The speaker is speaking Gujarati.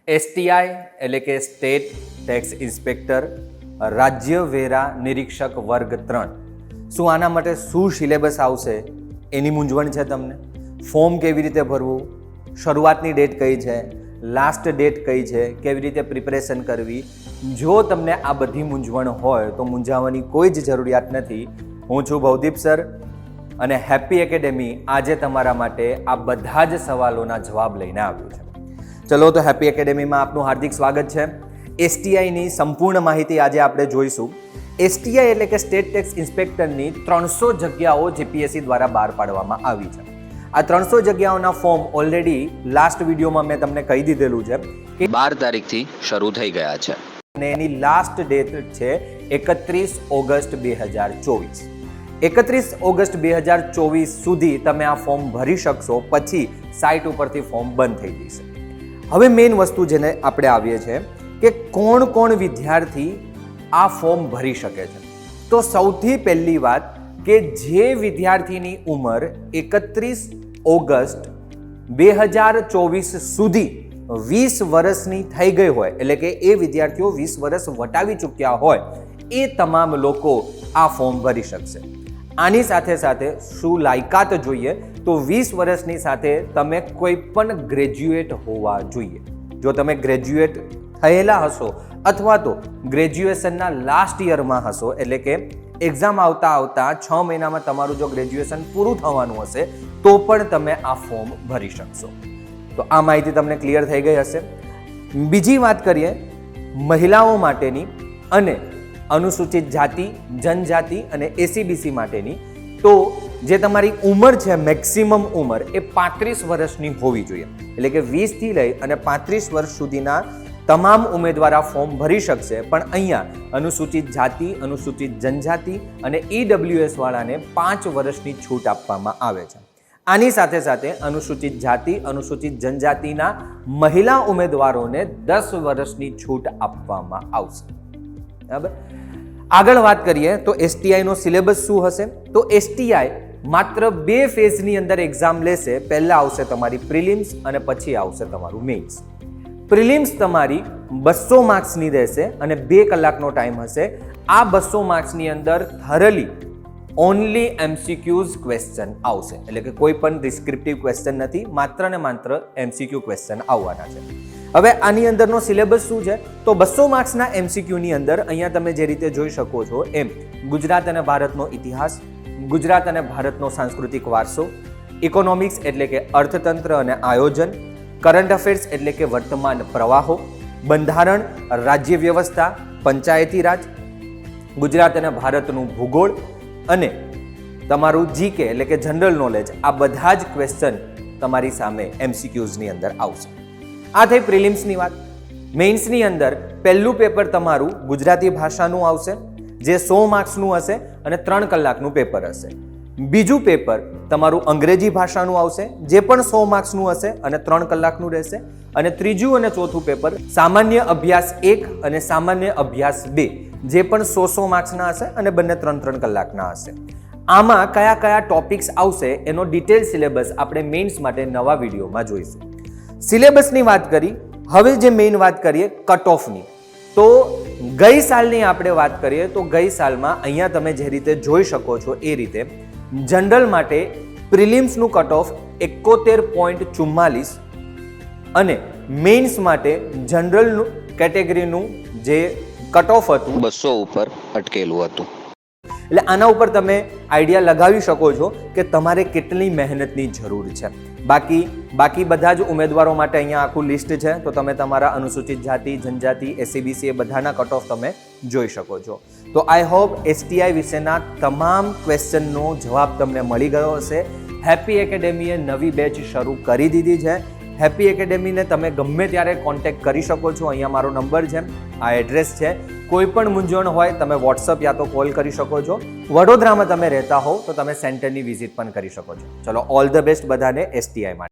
એસટીઆઈ એટલે કે સ્ટેટ ટેક્સ ઇન્સ્પેક્ટર રાજ્ય વેરા નિરીક્ષક વર્ગ 3. શું આના માટે શું સિલેબસ આવશે એની મૂંઝવણ છે તમને? ફોર્મ કેવી રીતે ભરવું, શરૂઆતની ડેટ કઈ છે, લાસ્ટ ડેટ કઈ છે, કેવી રીતે પ્રિપેરેશન કરવી? જો તમને આ બધી મૂંઝવણ હોય તો મૂંઝાવાની કોઈ જ જરૂરિયાત નથી. હું છું ભવદીપ સર અને હેપી એકેડેમી આજે તમારા માટે આ બધા જ સવાલોના જવાબ લઈને આવ્યું છે. ચલો તો હેપી એકેડેમીમાં આપનું હાર્દિક સ્વાગત છે. એસટીઆઈની સંપૂર્ણ માહિતી આજે આપણે જોઈશું. એસટીઆઈ એટલે કે સ્ટેટ ટેક્સ ઇન્સ્પેક્ટરની 300 જગ્યાઓ જીપીએસસી દ્વારા બહાર પાડવામાં આવી છે. આ 300 જગ્યાઓના ફોર્મ ઓલરેડી લાસ્ટ વિડીયોમાં મેં તમને કહી દીધેલું છે કે 12 તારીખથી શરૂ થઈ ગયા છે અને એની લાસ્ટ ડેટ છે 31 ઓગસ્ટ 2024. 31 ઓગસ્ટ 2024 સુધી તમે આ ફોર્મ ભરી શકશો, પછી સાઇટ ઉપરથી ફોર્મ બંધ થઈ જશે. હવે મેઇન વસ્તુ જેને આપણે આવીએ છીએ કે કોણ કોણ વિદ્યાર્થી આ ફોર્મ ભરી શકે છે. તો સૌથી પહેલી વાત કે જે વિદ્યાર્થીની ઉંમર 31 ઓગસ્ટ 2024 સુધી 20 વર્ષની થઈ ગઈ હોય, એટલે કે એ વિદ્યાર્થીઓ 20 વર્ષ વટાવી ચૂક્યા હોય, એ તમામ લોકો આ ફોર્મ ભરી શકશે. આની સાથે સાથે શું લાયકાત જોઈએ? તો 20 વર્ષની સાથે તમે કોઈ પણ ગ્રેજ્યુએટ હોવા જોઈએ. જો તમે ગ્રેજ્યુએટ થયેલા હશો અથવા તો ગ્રેજ્યુએશનના લાસ્ટ યરમાં હશો, એટલે કે એક્ઝામ આવતા 6 મહિનામાં તમારું જો ગ્રેજ્યુએશન પૂરું થવાનું હશે તો પણ તમે આ ફોર્મ ભરી શકશો. તો આ માહિતી તમને ક્લિયર થઈ ગઈ હશે. બીજી વાત કરીએ મહિલાઓ માટેની અને અનુસૂચિત જાતિ, જનજાતિ અને એસીબીસી માટેની. તો જે તમારી ઉંમર છે, મેક્સિમમ ઉંમર એ 35 વર્ષની હોવી જોઈએ. એટલે કે 20 થી લઈ અને 35 વર્ષ સુધીના તમામ ઉમેદવાર આ ફોર્મ ભરી શકશે. પણ અહીંયા અનુસૂચિત જાતિ, અનુસૂચિત જનજાતિ અને ઈડબ્લ્યુએસ વાળાને 5 વર્ષની છૂટ આપવામાં આવે છે. આની સાથે સાથે અનુસૂચિત જાતિ, અનુસૂચિત જનજાતિના મહિલા ઉમેદવારોને 10 વર્ષની છૂટ આપવામાં આવશે. બરાબર. આગળ વાત કરીએ તો એસટીઆઈનો સિલેબસ શું હશે? તો એસટીઆઈ માત્ર 2 ફેઝની અંદર એક્ઝામ લેશે. પહેલા આવશે તમારી પ્રિલિમ્સ અને પછી આવશે તમારું મેઇન્સ. પ્રિલિમ્સ તમારી 200 માર્ક્સની રહેશે અને 2 કલાકનો ટાઈમ હશે. આ 200 માર્ક્સની અંદર થરલી ઓનલી એમસીક્યુઝ ક્વેશ્ચન આવશે, એટલે કે કોઈ પણ ડિસ્ક્રિપ્ટિવ ક્વેશ્ચન નથી, માત્ર ને માત્ર એમસીક્યુ ક્વેશ્ચન આવવાના છે. હવે આની અંદરનો સિલેબસ શું છે? તો 200 માર્ક્સના એમસીક્યુની અંદર અહીંયા તમે જે રીતે જોઈ શકો છો એમ ગુજરાત અને ભારતનો ઇતિહાસ, ગુજરાત અને ભારતનો સાંસ્કૃતિક વારસો, ઇકોનોમિક્સ એટલે કે અર્થતંત્ર અને આયોજન, કરંટ અફેર્સ એટલે કે વર્તમાન પ્રવાહો, બંધારણ, રાજ્ય વ્યવસ્થા, પંચાયતી રાજ, ગુજરાત અને ભારતનું ભૂગોળ અને તમારું જીકે એટલે કે જનરલ નોલેજ. આ બધા જ ક્વેશ્ચન તમારી સામે એમસીક્યુઝની અંદર આવશે. આ થઈ પ્રિલિમ્સની વાત. મેઇન્સની અંદર પહેલું પેપર તમારું ગુજરાતી ભાષાનું આવશે, જે 100 માર્ક્સનું હશે અને 3 કલાકનું પેપર હશે. બીજું પેપર તમારું અંગ્રેજી ભાષાનું આવશે, જે પણ 100 માર્ક્સનું હશે અને 3 કલાકનું રહેશે. અને ત્રીજું અને ચોથું પેપર સામાન્ય અભ્યાસ 1 અને સામાન્ય અભ્યાસ 2, જે પણ 100 માર્ક્સના હશે અને બંને 3 કલાકના હશે. આમાં કયા કયા ટોપિક્સ આવશે એનો ડિટેલ સિલેબસ આપણે મેઇન્સ માટે નવા વિડીયોમાં જોઈશું. સિલેબસની વાત કરી. હવે જે મેઇન વાત કરીએ કટ ઓફની. તો ગઈ સાલની આપણે વાત કરીએ તો ગઈ સાલમાં અહીંયા તમે જે રીતે જોઈ શકો છો એ રીતે જનરલ માટે પ્રિલિમ્સનું કટ ઓફ 71.44 અને મેઇન્સ માટે જનરલ કેટેગરીનું જે કટ ઓફ હતું 200 ઉપર અટકેલું હતું. એટલે આના ઉપર તમે આઈડિયા લગાવી શકો છો કે તમારે કેટલી મહેનતની જરૂર છે. બાકી બધા જ ઉમેદવારો માટે અહીંયા આખું લિસ્ટ છે, તો તમે તમારા અનુસૂચિત જાતિ, જનજાતિ, એસીબીસી એ બધાના કટ ઓફ તમે જોઈ શકો છો. તો આઈ હોપ એસટીઆઈ વિશેના તમામ ક્વેશ્ચનનો જવાબ તમને મળી ગયો હશે. હેપી એકેડેમીએ નવી બેચ શરૂ કરી દીધી છે. હેપી એકેડેમીને તમે ગમે ત્યારે કોન્ટેક્ટ કરી શકો છો. અહીંયા મારો નંબર છે, આ એડ્રેસ છે. કોઈ પણ મૂંઝવણ હોય તમે વોટ્સઅપ યા તો કોલ કરી શકો છો. વડોદરામાં તમે રહેતા હો તો તમે સેન્ટરની વિઝિટ પણ કરી શકો છો. ચલો, ઓલ ધ બેસ્ટ બધાને એસટીઆઈ માટે.